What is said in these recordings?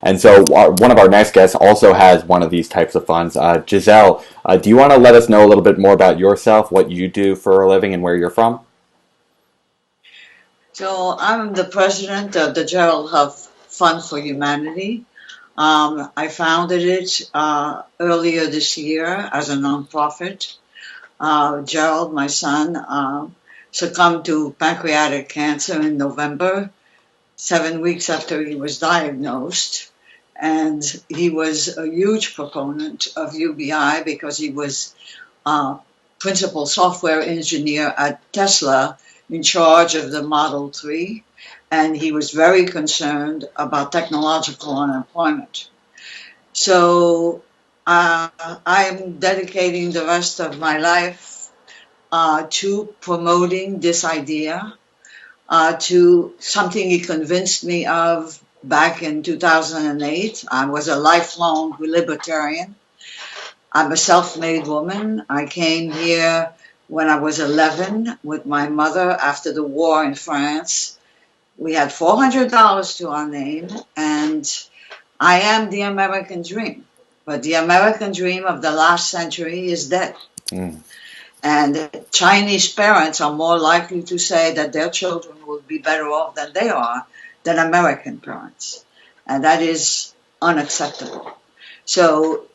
And so one of our next guests also has one of these types of funds. Gisèle, do you want to let us know a little bit more about yourself, what you do for a living, and where you're from? So I'm the president of the Gerald Huff Fund for Humanity. I founded it earlier this year as a nonprofit. Gerald, my son, succumbed to pancreatic cancer in November, 7 weeks after he was diagnosed. And he was a huge proponent of UBI because he was principal software engineer at Tesla in charge of the Model 3, and he was very concerned about technological unemployment. So I'm dedicating the rest of my life to promoting this idea, to something he convinced me of back in 2008. I was a lifelong libertarian. I'm a self-made woman. I came here when I was 11 with my mother after the war in France. We had $400 to our name, and I am the American dream. But the American dream of the last century is dead. Mm. And Chinese parents are more likely to say that their children will be better off than they are than American parents. And that is unacceptable. So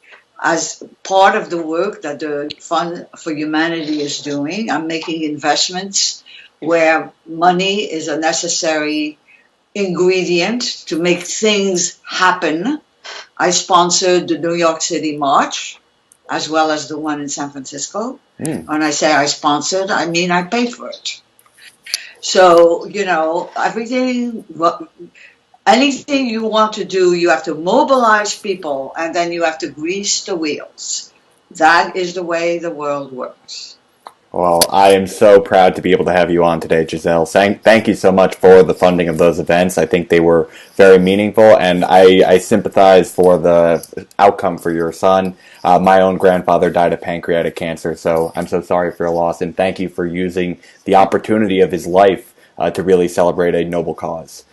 as part of the work that the Fund for Humanity is doing, I'm making investments where money is a necessary ingredient to make things happen. I sponsored the New York City March, as well as the one in San Francisco. When I say I sponsored, I mean I paid for it. So, anything you want to do, you have to mobilize people, and then you have to grease the wheels. That is the way the world works. Well, I am so proud to be able to have you on today, Gisèle. Thank you so much for the funding of those events. I think they were very meaningful, and I sympathize for the outcome for your son. My own grandfather died of pancreatic cancer, so I'm so sorry for your loss, and thank you for using the opportunity of his life to really celebrate a noble cause.